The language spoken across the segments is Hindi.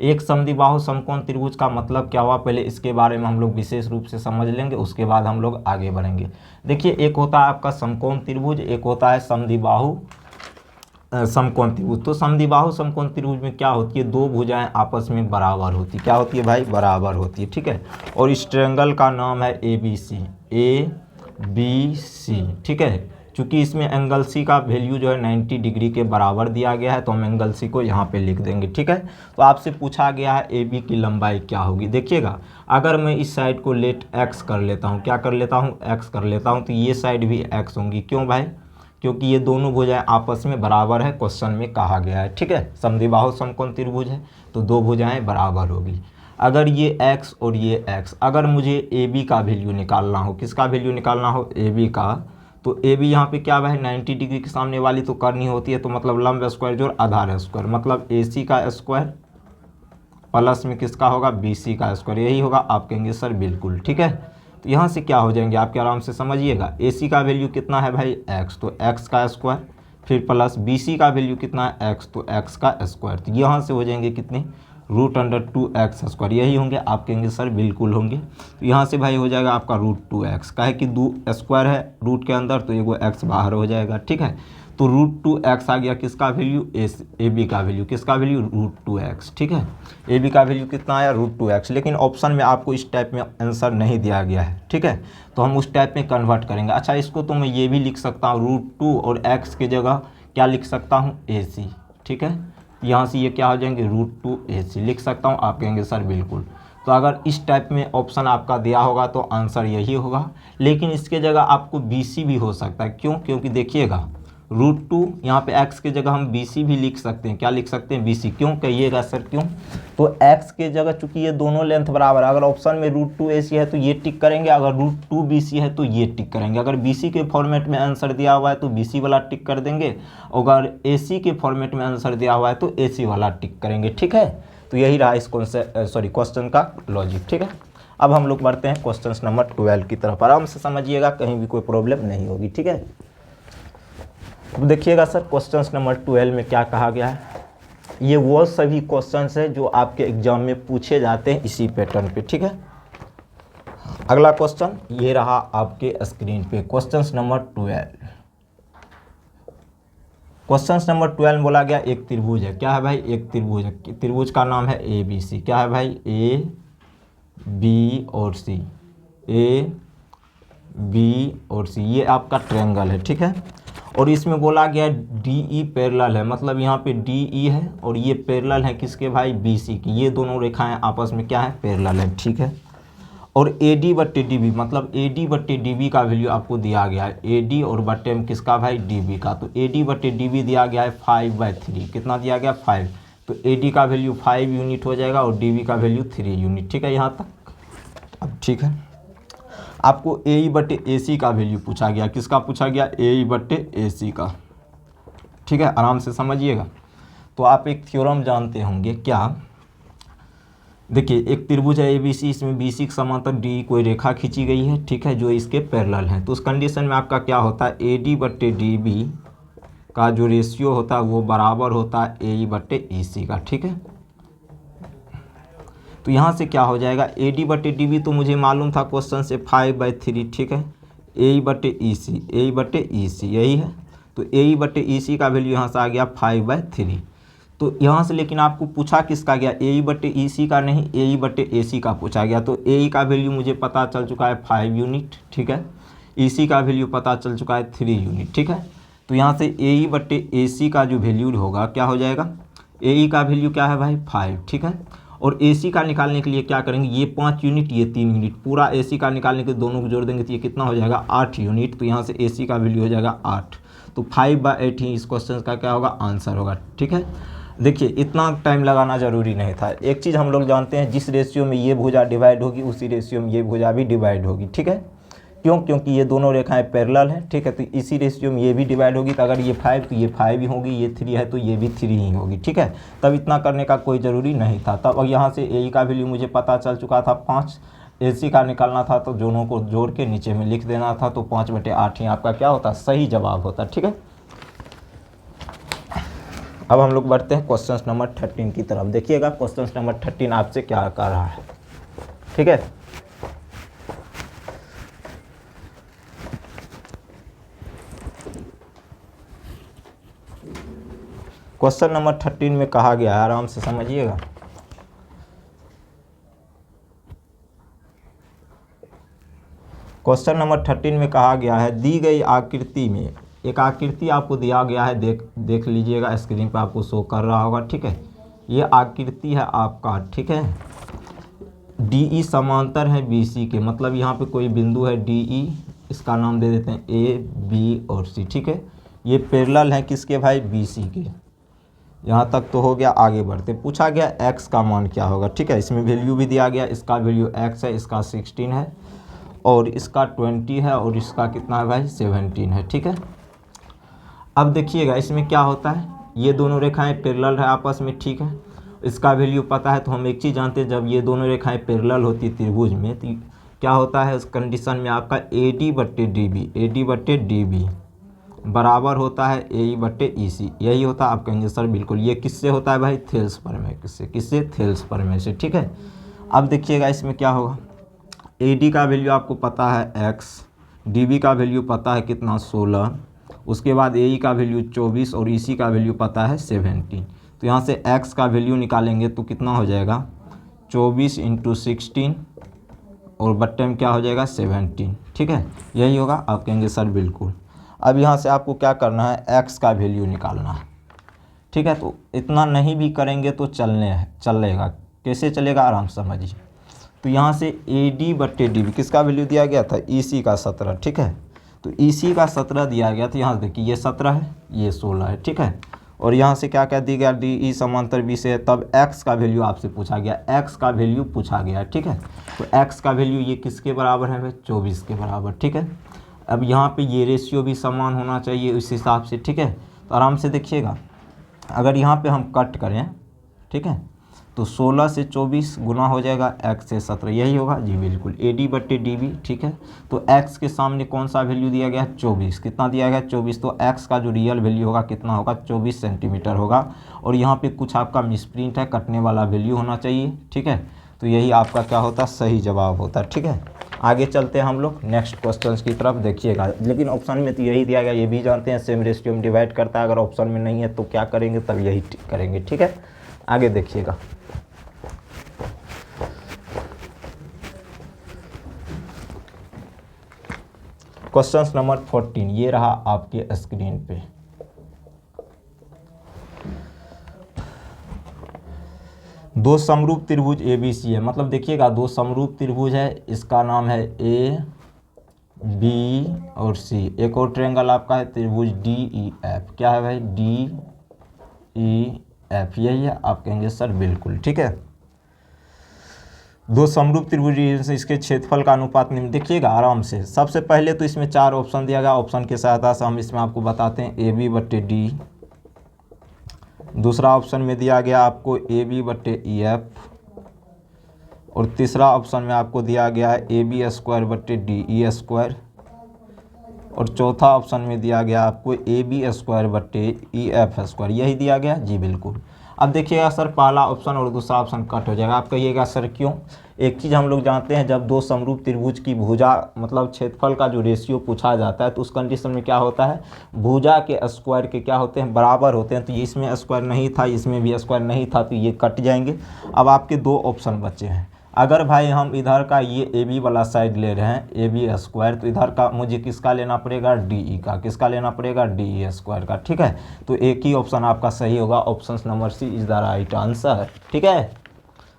एक समद्विबाहु समकोण त्रिभुज का मतलब क्या हुआ, पहले इसके बारे में हम लोग विशेष रूप से समझ लेंगे, उसके बाद हम लोग आगे बढ़ेंगे। देखिए, एक होता है आपका समकोण त्रिभुज, एक होता है समद्विबाहु समकोण त्रिभुज। तो समद्विबाहु समकोण त्रिभुज में क्या होती है, दो भुजाएं आपस में बराबर होती है। क्या होती है भाई, बराबर होती है, ठीक है। और इस ट्रायंगल का नाम है ABC, ABC, ठीक है। चूंकि इसमें एंगल सी का वैल्यू जो है 90 डिग्री के बराबर दिया गया है, तो हम एंगल सी को यहाँ पे लिख देंगे, ठीक है। तो आपसे पूछा गया है AB की लंबाई क्या होगी। देखिएगा, अगर मैं इस साइड को लेट x कर लेता हूँ, क्या कर लेता हूँ, x कर लेता हूँ, तो ये साइड भी x होंगी। क्यों भाई, क्योंकि ये दोनों भुजाएं आपस में बराबर है, क्वेश्चन में कहा गया है, ठीक है। समद्विबाहु समकोण त्रिभुज है तो दो भुजाएं बराबर होगी। अगर ये x और ये x, अगर मुझे AB का वैल्यू निकालना हो, किसका वैल्यू निकालना हो, AB का, तो AB यहाँ पे क्या है, 90 डिग्री के सामने वाली तो करनी होती है, तो मतलब लंब स्क्वायर जोड़ आधार स्क्वायर, मतलब AC का स्क्वायर प्लस में किसका होगा, BC का स्क्वायर, यही होगा। आप कहेंगे सर बिल्कुल, ठीक है। तो यहाँ से क्या हो जाएंगे आपके, आराम से समझिएगा। AC का वैल्यू कितना है भाई, x, तो x का स्क्वायर, फिर प्लस BC का वैल्यू कितना है, x, तो x का स्क्वायर। तो यहाँ से हो जाएंगे कितने, √2x स्क्वायर, यही होंगे। आप कहेंगे सर बिल्कुल होंगे। तो यहाँ से भाई हो जाएगा आपका √2x, काहे कि दो स्क्वायर है रूट के अंदर, तो एगो x बाहर हो जाएगा, ठीक है। तो √2x आ गया, किसका वैल्यू, AB का वैल्यू, किसका वैल्यू, √2x, ठीक है। AB का वैल्यू कितना आया, √2x। लेकिन ऑप्शन में आपको इस टाइप में आंसर नहीं दिया गया है, ठीक है। तो हम उस टाइप में कन्वर्ट करेंगे। अच्छा, इसको तो मैं ये भी लिख सकता हूँ, √2 और x की जगह क्या लिख सकता हूँ, AC, ठीक है। यहाँ से ये क्या हो जाएंगे, √2AC लिख सकता हूँ। आप कहेंगे सर बिल्कुल। तो अगर इस टाइप में ऑप्शन आपका दिया होगा तो आंसर यही होगा। लेकिन इसके जगह आपको BC भी हो सकता है। क्यों, क्योंकि देखिएगा, √2 यहाँ पे x की जगह हम BC भी लिख सकते हैं। क्या लिख सकते हैं, BC। क्यों कहिएगा सर, क्यों, तो x के जगह चूंकि ये दोनों लेंथ बराबर है, अगर ऑप्शन में √2AC है तो ये टिक करेंगे, अगर √2BC है तो ये टिक करेंगे। अगर BC के फॉर्मेट में आंसर दिया हुआ है तो BC वाला टिक कर देंगे, अगर AC के फॉर्मेट में आंसर दिया हुआ है तो AC वाला टिक करेंगे, ठीक है। तो यही रहा इस क्वेश्चन का लॉजिक, ठीक है। अब हम लोग बढ़ते हैं क्वेश्चन नंबर 12 की तरफ। आराम से समझिएगा, कहीं भी कोई प्रॉब्लम नहीं होगी, ठीक है। अब देखिएगा सर, क्वेश्चन नंबर 12 में क्या कहा गया है। ये वो सभी क्वेश्चंस है जो आपके एग्जाम में पूछे जाते हैं इसी पैटर्न पे, ठीक है। अगला क्वेश्चन ये रहा आपके स्क्रीन पे, क्वेश्चन नंबर 12। क्वेश्चन नंबर 12 में बोला गया एक त्रिभुज है। क्या है भाई, एक त्रिभुज है। त्रिभुज का नाम है ABC। क्या है भाई, AB और C, AB और C, ये आपका ट्रायंगल है, ठीक है। और इसमें बोला गया DE पैरेलल है, मतलब यहाँ पे DE है और ये पैरेलल है किसके भाई, BC की। ये दोनों रेखाएं आपस में क्या है, पैरेलल है, ठीक है। और AD/DB, मतलब AD/DB का वैल्यू आपको दिया गया है। AD और बट्टे में किसका भाई, DB का। तो AD/DB दिया गया है 5/3, कितना दिया गया, 5। तो AD का वैल्यू 5 यूनिट हो जाएगा और DB का वैल्यू 3 यूनिट, ठीक है यहाँ तक। अब ठीक है, आपको AE/AC का वैल्यू पूछा गया। किसका पूछा गया, AE/AC का, ठीक है। आराम से समझिएगा। तो आप एक थ्योरम जानते होंगे, क्या, देखिए एक त्रिभुज है ABC, इसमें BC के समांतर D कोई रेखा खींची गई है, ठीक है, जो इसके पैरेलल है। तो उस कंडीशन में आपका क्या होता है, AD/DB का जो रेशियो होता है वो बराबर होता है AE/AC का, ठीक है। तो यहाँ से क्या हो जाएगा, AD/DB तो मुझे मालूम था क्वेश्चन से 5/3, ठीक है। AE/AC यही है। तो AE/AC का वैल्यू यहाँ से आ गया 5/3। तो यहाँ से लेकिन आपको पूछा किसका गया, AE/AC का नहीं, AE/AC का पूछा गया। तो AE का वैल्यू मुझे पता चल चुका है 5 यूनिट, ठीक है। EC का वैल्यू पता चल चुका है 3 यूनिट, ठीक है। तो यहाँ से AE/AC का जो वैल्यू होगा क्या हो जाएगा, AE का वैल्यू क्या है भाई, 5, ठीक है। और AC का निकालने के लिए क्या करेंगे, ये 5 यूनिट, ये 3 यूनिट, पूरा AC का निकालने के दोनों को जोड़ देंगे तो ये कितना हो जाएगा, 8 यूनिट। तो यहाँ से AC का वैल्यू हो जाएगा 8। तो 5/8 ही इस क्वेश्चन का क्या होगा, आंसर होगा, ठीक है। देखिए इतना टाइम लगाना जरूरी नहीं था। एक चीज़ हम लोग जानते हैं, जिस रेशियो में ये भुजा डिवाइड होगी उसी रेशियो में ये भुजा भी डिवाइड होगी, ठीक है। क्यों, क्योंकि ये दोनों रेखाएं पैरेलल हैं, ठीक है। तो इसी रेशियो में ये भी डिवाइड होगी। तो अगर ये 5 तो ये 5 ही होगी, ये 3 है तो ये भी 3 ही होगी, ठीक है। तब इतना करने का कोई ज़रूरी नहीं था। तब अब यहाँ से AE का वैल्यू मुझे पता चल चुका था 5, AC का निकालना था तो दोनों को जोड़ के नीचे में लिख देना था। तो 5/8 ही आपका क्या होता, सही जवाब होता, ठीक है। अब हम लोग बढ़ते हैं क्वेश्चन नंबर 13 की तरफ। देखिएगा क्वेश्चन नंबर 13 आपसे क्या कर रहा है, ठीक है। क्वेश्चन नंबर 13 में कहा गया है, आराम से समझिएगा। क्वेश्चन नंबर 13 में कहा गया है, दी गई आकृति में एक आकृति आपको दिया गया है, देख लीजिएगा, स्क्रीन पर आपको शो कर रहा होगा, ठीक है। ये आकृति है आपका, ठीक है। DE समांतर है BC के, मतलब यहाँ पे कोई बिंदु है DE, इसका नाम दे देते हैं A, B और C, ठीक है। ये पैरेलल है किसके भाई, BC के। यहाँ तक तो हो गया। आगे बढ़ते, पूछा गया x का मान क्या होगा, ठीक है। इसमें वैल्यू भी दिया गया, इसका वैल्यू x है, इसका 16 है और इसका 20 है और इसका कितना है भाई, 17 है, ठीक है। अब देखिएगा इसमें क्या होता है, ये दोनों रेखाएं पैरेलल है आपस में, ठीक है। इसका वैल्यू पता है, तो हम एक चीज़ जानते हैं, जब ये दोनों रेखाएं पैरेलल होती है त्रिभुज में, तो क्या होता है उस कंडीशन में आपका AD/DB बराबर होता है AE/EC। यही होता है। आप कहेंगे सर बिल्कुल, ये किससे होता है भाई, थेल्स प्रमेय, किससे थेल्स प्रमेय से, ठीक है। अब देखिएगा इसमें क्या होगा, AD का वैल्यू आपको पता है x, DB का वैल्यू पता है कितना 16, उसके बाद AE का वैल्यू 24 और EC का वैल्यू पता है 17। तो यहाँ से x का वैल्यू निकालेंगे तो कितना हो जाएगा, 24 × 16 और बट्टे में क्या हो जाएगा 17, ठीक है। यही होगा। आप कहेंगे सर बिल्कुल। अब यहाँ से आपको क्या करना है, x का वैल्यू निकालना है, ठीक है। तो इतना नहीं भी करेंगे तो चलेगा। कैसे चलेगा, आराम से समझिए। तो यहाँ से AD/DB किसका वैल्यू दिया गया था, EC का 17, ठीक है। तो EC का 17 दिया गया, तो यहाँ से देखिए ये 17 है, ये 16 है, ठीक है। और यहाँ से क्या क्या दी गया, DE समांतर B से, तब x का वैल्यू आपसे पूछा गया, x का वैल्यू पूछा गया, ठीक है। तो x का वैल्यू ये किसके बराबर है भाई, 24 के बराबर, ठीक है। अब यहाँ पे ये रेशियो भी समान होना चाहिए उस हिसाब से, ठीक है। तो आराम से देखिएगा, अगर यहाँ पे हम कट करें, ठीक है, तो 16 से 24 गुना हो जाएगा x से 17, यही होगा जी बिल्कुल, AD/DB, ठीक है। तो x के सामने कौन सा वैल्यू दिया गया है, 24। कितना दिया गया, 24। तो x का जो रियल वैल्यू होगा कितना होगा, 24 सेंटीमीटर होगा। और यहाँ पे कुछ आपका मिसप्रिंट है, कटने वाला वैल्यू होना चाहिए, ठीक है। तो यही आपका क्या होता, सही जवाब होता, ठीक है। आगे चलते हैं हम लोग नेक्स्ट क्वेश्चन की तरफ। देखिएगा, लेकिन ऑप्शन में तो यही दिया गया, ये भी जानते हैं सेम रेशियो में डिवाइड करता है। अगर ऑप्शन में नहीं है तो क्या करेंगे, तब यही करेंगे, ठीक है। आगे देखिएगा, क्वेश्चन नंबर 14 ये रहा आपके स्क्रीन पे। दो समरूप त्रिभुज ABC है, मतलब देखिएगा दो समरूप त्रिभुज है, इसका नाम है AB और C। एक और ट्रायंगल आपका है त्रिभुज DEF। क्या है भाई, DEF, यही है। आप कहेंगे सर बिल्कुल, ठीक है। दो समरूप त्रिभुज से इसके क्षेत्रफल का अनुपात निम्न। देखिएगा आराम से, सबसे पहले तो इसमें 4 ऑप्शन दिया गया, ऑप्शन की सहायता से हम इसमें आपको बताते हैं AB/D। दूसरा ऑप्शन में दिया गया आपको AB/EF और तीसरा ऑप्शन में आपको दिया गया है AB²/DE²। और चौथा ऑप्शन में दिया गया आपको AB²/EF²। यही दिया गया जी बिल्कुल। अब देखिएगा सर, पहला ऑप्शन और दूसरा ऑप्शन कट हो जाएगा। आप कहिएगा सर क्यों। एक चीज़ हम लोग जानते हैं, जब दो समरूप त्रिभुज की भुजा मतलब क्षेत्रफल का जो रेशियो पूछा जाता है, तो उस कंडीशन में क्या होता है, भुजा के स्क्वायर के क्या होते हैं, बराबर होते हैं। तो ये इसमें स्क्वायर नहीं था, इसमें भी स्क्वायर नहीं था, तो ये कट जाएंगे। अब आपके 2 ऑप्शन बचे हैं। अगर भाई हम इधर का ये AB वाला साइड ले रहे हैं AB², तो इधर का मुझे किसका लेना पड़ेगा, DE का। किसका लेना पड़ेगा, DE² का, ठीक है। तो एक ही ऑप्शन आपका सही होगा, option number C is the right answer, ठीक है।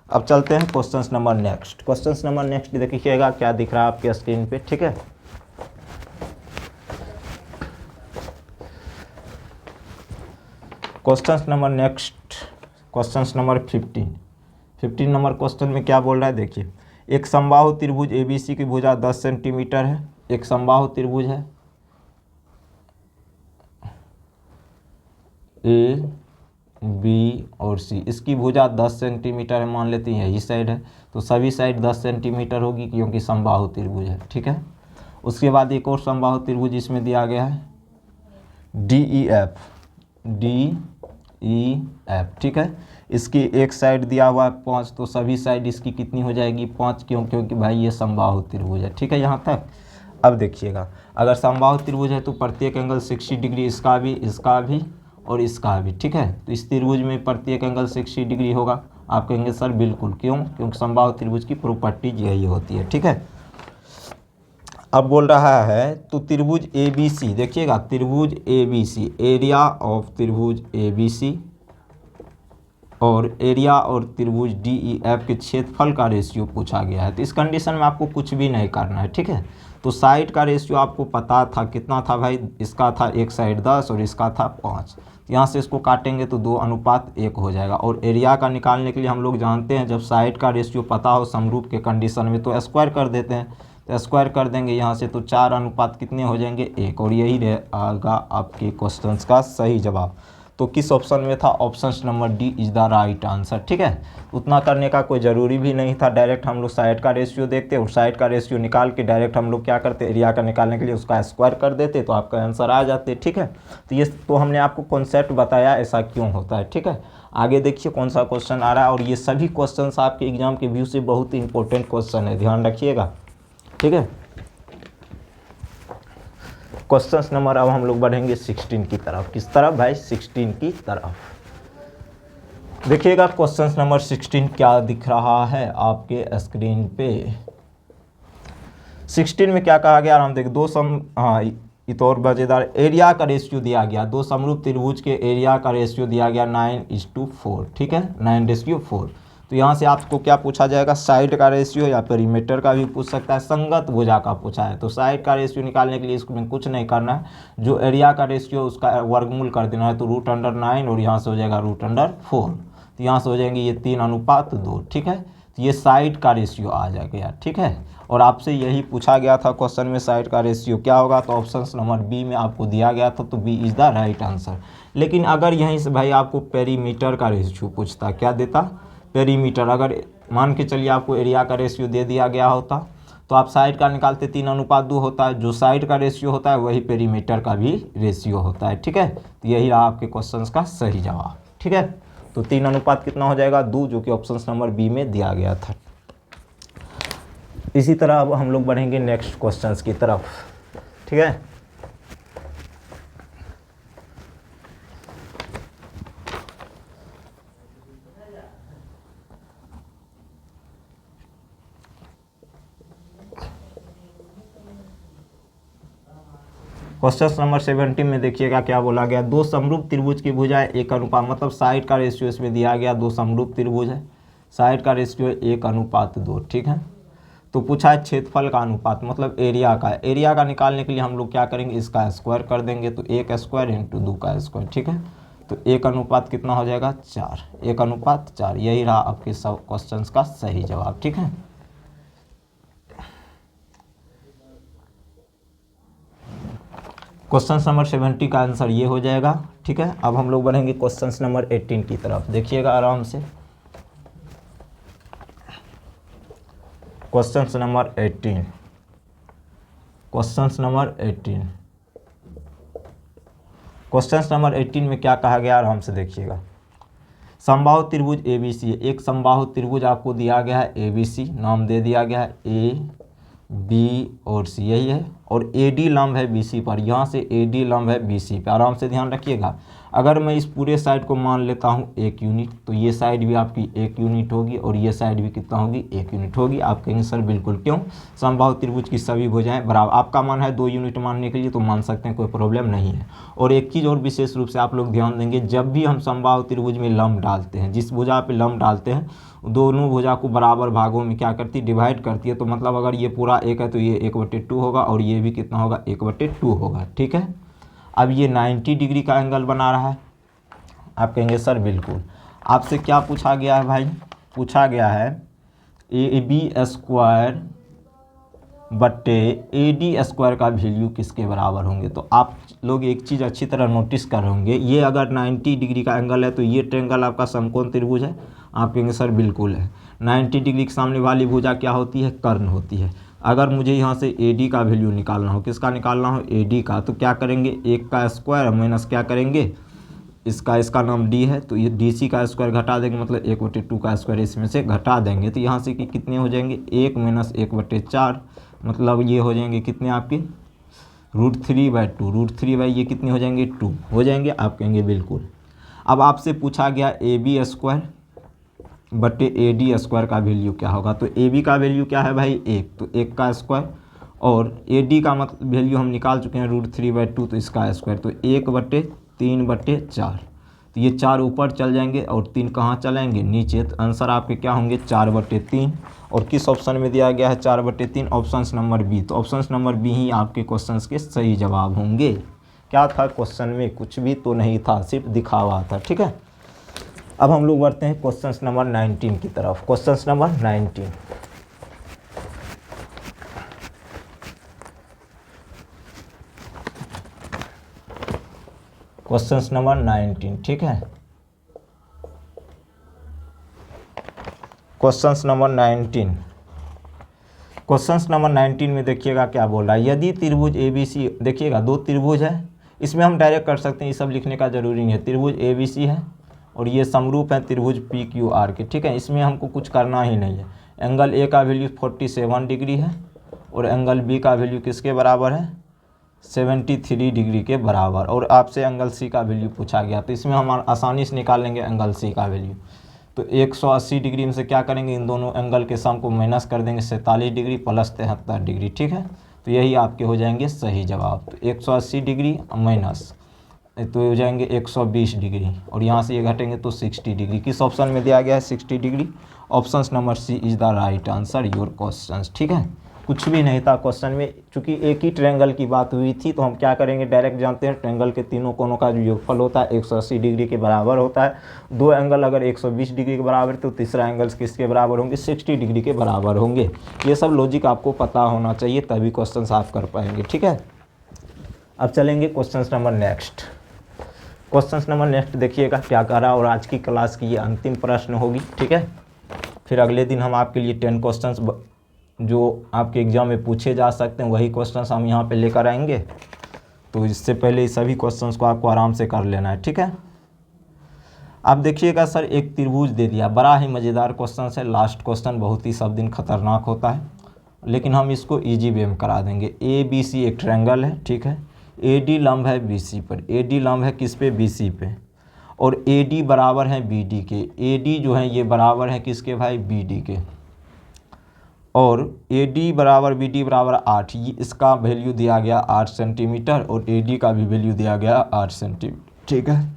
अब चलते हैं question number next. Question number next देखिएगा क्या दिख रहा है आपके स्क्रीन पे, ठीक है। Question number next, question number 15 number question में क्या बोल रहा है, देखिए। एक समबाहु त्रिभुज ABC की भुजा 10 सेंटीमीटर है। एक समबाहु त्रिभुज है AB और C, इसकी भुजा 10 सेंटीमीटर है, मान लेते हैं यही साइड है, तो सभी साइड 10 सेंटीमीटर होगी क्योंकि समबाहु त्रिभुज है, ठीक है। उसके बाद एक और समबाहु त्रिभुज इसमें दिया गया है DEF DEF, ठीक है। इसकी एक साइड दिया हुआ है 5, तो सभी साइड इसकी कितनी हो जाएगी 5, क्योंकि भाई ये समबाहु त्रिभुज है, ठीक है यहाँ तक। अब देखिएगा, अगर समबाहु त्रिभुज है तो प्रत्येक एंगल 60 डिग्री, इसका भी और इसका भी, ठीक है। तो इस त्रिभुज में प्रत्येक एंगल 60 डिग्री होगा। आप कहेंगे सर बिल्कुल, क्यों? क्योंकि समबाहु त्रिभुज की प्रॉपर्टीज यही होती है, ठीक है। अब बोल रहा है तो त्रिभुज ABC, देखिएगा त्रिभुज ABC, एरिया ऑफ त्रिभुज ABC और एरिया और त्रिभुज DEF के क्षेत्रफल का रेशियो पूछा गया है। तो इस कंडीशन में आपको कुछ भी नहीं करना है, ठीक है। तो साइड का रेशियो आपको पता था, कितना था भाई? इसका था एक साइड 10 और इसका था 5। तो यहाँ से इसको काटेंगे तो 2:1 हो जाएगा। और एरिया का निकालने के लिए हम लोग जानते हैं, जब साइड का रेशियो पता हो समरूप के कंडीशन में तो स्क्वायर कर देते हैं। तो स्क्वायर कर देंगे यहाँ से, तो 4 कितने हो जाएंगे 1, और यही रहेगा आपके क्वेश्चन का सही जवाब। तो किस ऑप्शन में था? Option number D is the right answer, ठीक है। उतना करने का कोई ज़रूरी भी नहीं था, डायरेक्ट हम लोग साइड का रेशियो देखते और साइड का रेशियो निकाल के डायरेक्ट हम लोग क्या करते, एरिया का निकालने के लिए उसका स्क्वायर कर देते तो आपका आंसर आ जाते, ठीक है। तो ये तो हमने आपको कॉन्सेप्ट बताया ऐसा क्यों होता है, ठीक है। आगे देखिए कौन सा क्वेश्चन आ रहा है, और ये सभी क्वेश्चन आपके एग्जाम के व्यू से बहुत ही इंपॉर्टेंट क्वेश्चन है, ध्यान रखिएगा, ठीक है। क्वेश्चन नंबर अब हम लोग बढ़ेंगे 16 की तरफ। किस तरफ भाई? 16 की तरफ। देखिएगा क्वेश्चन नंबर 16 क्या दिख रहा है आपके स्क्रीन पे। 16 में क्या कहा गया, हम देख ये तो और मजेदार, एरिया का रेशियो दिया गया, दो समरूप त्रिभुज के एरिया का रेशियो दिया गया 9:4, ठीक है, 9:4। तो यहाँ से आपको क्या पूछा जाएगा? साइड का रेशियो या पेरीमीटर का भी पूछ सकता है, संगत भुजा का पूछा है। तो साइड का रेशियो निकालने के लिए इसमें कुछ नहीं करना है, जो एरिया का रेशियो उसका वर्गमूल कर देना है। तो √9 और यहाँ से हो जाएगा √4, तो यहाँ से हो जाएंगे ये 3:2, ठीक है। तो ये साइड का रेशियो आ जाएगा, ठीक है। और आपसे यही पूछा गया था क्वेश्चन में, साइड का रेशियो क्या होगा? तो ऑप्शन नंबर बी में आपको दिया गया था, तो B is the right answer. लेकिन अगर यहीं से भाई आपको पेरीमीटर का रेशियो पूछता, क्या देता? पेरीमीटर। अगर मान के चलिए आपको एरिया का रेशियो दे दिया गया होता तो आप साइड का निकालते, 3:2 होता है। जो साइड का रेशियो होता है वही पेरीमीटर का भी रेशियो होता है, ठीक है। तो यही रहा आपके क्वेश्चन का सही जवाब, ठीक है। तो 3 कितना हो जाएगा? 2, जो कि ऑप्शन नंबर बी में दिया गया था। इसी तरह अब हम लोग बढ़ेंगे नेक्स्ट क्वेश्चंस की तरफ, ठीक है। क्वेश्चन नंबर 17 में देखिएगा क्या बोला गया, दो समरूप त्रिभुज की भुजाएं 1:, मतलब साइड का रेशियो इसमें दिया गया, दो समरूप त्रिभुज है, साइड का रेशियो 1:2, ठीक है। तो पूछा है क्षेत्रफल का अनुपात, मतलब एरिया का। एरिया का निकालने के लिए हम लोग क्या करेंगे, इसका स्क्वायर कर देंगे, तो 1 स्क्वायर इंटू 2 का स्क्वायर, ठीक है। तो 1:, कितना हो जाएगा 4, 1:4। यही रहा आपके सब क्वेश्चंस का सही जवाब, ठीक है। क्वेश्चन नंबर 70 का आंसर ये हो जाएगा, ठीक है। अब हम लोग बढ़ेंगे क्वेश्चन नंबर 18 की तरफ, देखिएगा आराम से। Question number 18, question number 18, question number 18 में क्या कहा गया, आराम से देखिएगा। समबाहु त्रिभुज ABC, एक समबाहु त्रिभुज आपको दिया गया है ABC, नाम दे दिया गया है A, B और C, यही है। और AD लंब है BC पर, यहाँ से AD लंब है BC पे, आराम से ध्यान रखिएगा। अगर मैं इस पूरे साइड को मान लेता हूँ 1 यूनिट, तो ये साइड भी आपकी 1 यूनिट होगी और ये साइड भी कितना होगी 1 यूनिट होगी। आप कहेंगे सर बिल्कुल, क्यों? समबाहु त्रिभुज की सभी भुजाएं बराबर। आपका मन है 2 यूनिट मानने के लिए तो मान सकते हैं, कोई प्रॉब्लम नहीं है। और एक चीज़ और विशेष रूप से आप लोग ध्यान देंगे, जब भी हम समबाहु त्रिभुज में लंब डालते हैं, जिस भुजा पे लंब डालते हैं दोनों भुजा को बराबर भागों में क्या करती है, डिवाइड करती है। तो मतलब अगर ये पूरा 1 है तो ये 1/2 होगा और ये भी कितना होगा 1/2 होगा, ठीक है। अब ये 90 डिग्री का एंगल बना रहा है। आप कहेंगे सर बिल्कुल। आपसे क्या पूछा गया है भाई? पूछा गया है AB² बट्टे AD² का वैल्यू किसके बराबर होंगे। तो आप लोग एक चीज़ अच्छी तरह नोटिस कर होंगे, ये अगर 90 डिग्री का एंगल है तो ये ट्रायंगल आपका समकोण त्रिभुज है। आप कहेंगे सर बिल्कुल है। 90 डिग्री के सामने वाली भुजा क्या होती है? कर्ण होती है। अगर मुझे यहाँ से AD का वैल्यू निकालना हो, किसका निकालना हो? AD का, तो क्या करेंगे 1 का स्क्वायर माइनस क्या करेंगे इसका नाम डी है, तो ये डी सी का स्क्वायर घटा देंगे, मतलब 1/2 का स्क्वायर इसमें से घटा देंगे, तो यहाँ से कि कितने हो जाएंगे 1 - 1/4, मतलब ये हो जाएंगे कितने आपके √3/2, √3 ये कितने हो जाएंगे 2 हो जाएंगे। आप कहेंगे बिल्कुल। अब आपसे पूछा गया AB² बटे AD² का वैल्यू क्या होगा, तो AB का वैल्यू क्या है भाई 1, तो 1 का स्क्वायर, और AD का मतलब वैल्यू हम निकाल चुके हैं √3/2, तो इसका स्क्वायर, तो 1/3/4, तो ये 4 ऊपर चल जाएंगे और 3 कहाँ चलेंगे नीचे, तो आंसर आपके क्या होंगे 4/3। और किस ऑप्शन में दिया गया है 4/3, ऑप्शन नंबर बी, तो ऑप्शन नंबर बी ही आपके क्वेश्चन के सही जवाब होंगे। क्या था क्वेश्चन में, कुछ भी तो नहीं था, सिर्फ दिखावा था, ठीक है। अब हम लोग बढ़ते हैं क्वेश्चन नंबर 19 की तरफ। क्वेश्चन नंबर 19, क्वेश्चन नंबर 19, ठीक है। क्वेश्चन नंबर 19, क्वेश्चन नंबर 19 में देखिएगा क्या बोल रहा है। यदि त्रिभुज ABC, देखिएगा 2 त्रिभुज है, इसमें हम डायरेक्ट कर सकते हैं, ये सब लिखने का जरूरी नहीं है। त्रिभुज ABC है और ये समरूप है त्रिभुज PQR के, ठीक है। इसमें हमको कुछ करना ही नहीं है। एंगल A का वैल्यू 47 डिग्री है और एंगल B का वैल्यू किसके बराबर है 73 डिग्री के बराबर, और आपसे एंगल C का वैल्यू पूछा गया, तो इसमें हम आसानी से निकाल लेंगे एंगल C का वैल्यू। तो 180 डिग्री में से क्या करेंगे, इन दोनों एंगल के सम को माइनस कर देंगे, 47 डिग्री प्लस 73 डिग्री, ठीक है। तो यही आपके हो जाएंगे सही जवाब। तो 180 डिग्री माइनस तो हो जाएंगे 120 डिग्री, और यहाँ से ये घटेंगे तो 60 डिग्री। किस ऑप्शन में दिया गया है 60 degree, option number C is the right answer your question, ठीक है। कुछ भी नहीं था क्वेश्चन में, चूंकि एक ही ट्रायंगल की बात हुई थी, तो हम क्या करेंगे डायरेक्ट जानते हैं ट्रायंगल के तीनों कोनों का जो योगफल होता है 180 डिग्री के बराबर होता है। 2 एंगल अगर 120 डिग्री के बराबर, तो तीसरा एंगल किसके बराबर होंगे 60 डिग्री के बराबर होंगे। ये सब लॉजिक आपको पता होना चाहिए, तभी क्वेश्चन आप कर पाएंगे, ठीक है। अब चलेंगे question number next. Question number next देखिएगा क्या कह रहा है, और आज की क्लास की ये अंतिम प्रश्न होगी, ठीक है। फिर अगले दिन हम आपके लिए 10 क्वेश्चंस जो आपके एग्जाम में पूछे जा सकते हैं वही क्वेश्चंस हम यहाँ पे लेकर आएंगे। तो इससे पहले सभी क्वेश्चंस को आपको आराम से कर लेना है, ठीक है। अब देखिएगा सर, एक त्रिभुज दे दिया, बड़ा ही मज़ेदार क्वेश्चन है। लास्ट क्वेश्चन बहुत ही सब दिन खतरनाक होता है, लेकिन हम इसको ईजी वे में करा देंगे। ABC एक ट्रायंगल है, ठीक है। AD लंब है BC पर, AD लंब है किस पे BC पे, और AD बराबर है BD के। AD जो है ये बराबर है किसके भाई BD के, और AD बराबर BD बराबर 8, ये इसका वैल्यू दिया गया 8 सेंटीमीटर, और AD का भी वैल्यू दिया गया 8 सेंटीमीटर, ठीक है।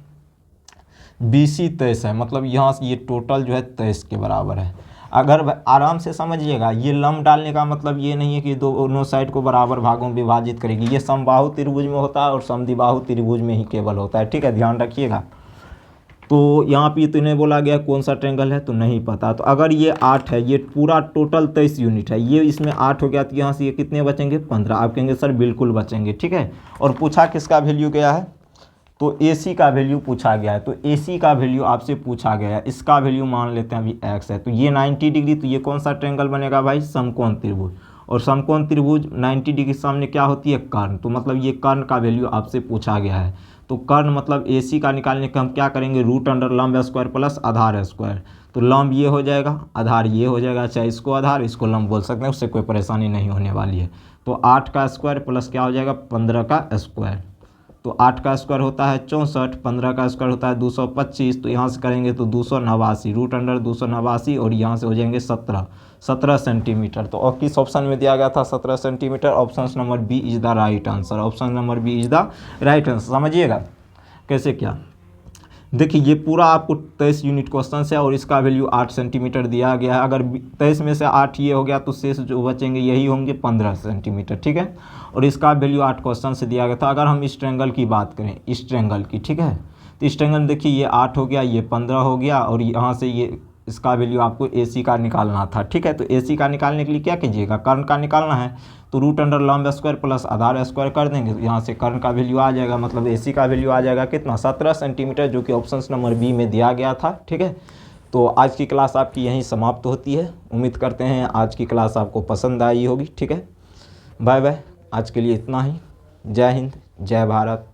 BC 23 है, मतलब यहाँ से ये टोटल जो है 23 के बराबर है। अगर आराम से समझिएगा, ये लंब डालने का मतलब ये नहीं है कि दोनों साइड को बराबर भागों में विभाजित करेगी। ये समबाहु त्रिभुज में होता है और समद्विबाहु त्रिभुज में ही केवल होता है, ठीक है, ध्यान रखिएगा। तो यहाँ पे तो नहीं बोला गया कौन सा ट्रायंगल है, तो नहीं पता। तो अगर ये 8 है, ये पूरा टोटल 23 यूनिट है, ये इसमें 8 हो गया, तो यहाँ से ये कितने बचेंगे 15। आप कहेंगे सर बिल्कुल बचेंगे, ठीक है। और पूछा किसका वैल्यू गया है, तो AC का वैल्यू पूछा गया है। तो AC का वैल्यू आपसे पूछा गया है, इसका वैल्यू मान लेते हैं अभी x है, तो ये 90 डिग्री, तो ये कौन सा ट्रायंगल बनेगा भाई समकोण त्रिभुज। और समकोण त्रिभुज 90 डिग्री के सामने क्या होती है कर्ण, तो मतलब ये कर्ण का वैल्यू आपसे पूछा गया है। तो कर्ण मतलब AC का निकालने का हम क्या करेंगे √ लंब स्क्वायर प्लस आधार स्क्वायर। तो लंब ये हो जाएगा, आधार ये हो जाएगा, चाहे इसको आधार इसको लंब बोल सकते हैं, उससे कोई परेशानी नहीं होने वाली है। तो 8 का स्क्वायर प्लस क्या हो जाएगा 15 का स्क्वायर, तो 8 का स्क्वायर होता है 64, 15 का स्क्वायर होता है 225, तो यहाँ से करेंगे तो 289, √289, और यहाँ से हो जाएंगे 17 सेंटीमीटर। तो और किस ऑप्शन में दिया गया था 17 centimetre, option number B is the right answer, option number B is the right answer. समझिएगा कैसे क्या, देखिए ये पूरा आपको 23 यूनिट क्वेश्चन है, और इसका वैल्यू 8 सेंटीमीटर दिया गया है। अगर 23 में से 8 ये हो गया, तो शेष जो बचेंगे यही होंगे 15 सेंटीमीटर, ठीक है। और इसका वैल्यू 8 क्वेश्चन से दिया गया था। अगर हम इस ट्रायंगल की बात करें, इस ट्रायंगल की, ठीक है, तो इस ट्रायंगल में देखिए ये 8 हो गया, ये 15 हो गया, और यहाँ से ये इसका वैल्यू आपको AC का निकालना था, ठीक है। तो AC का निकालने के लिए क्या कीजिएगा, कर्ण का निकालना है, तो √ लंब स्क्वायर प्लस आधार स्क्वायर कर देंगे, तो यहाँ से कर्ण का वैल्यू आ जाएगा, मतलब AC का वैल्यू आ जाएगा कितना 17 सेंटीमीटर, जो कि ऑप्शन नंबर बी में दिया गया था, ठीक है। तो आज की क्लास आपकी यहीं समाप्त होती है। उम्मीद करते हैं आज की क्लास आपको पसंद आई होगी, ठीक है। बाय बाय, आज के लिए इतना ही। जय हिंद, जय भारत।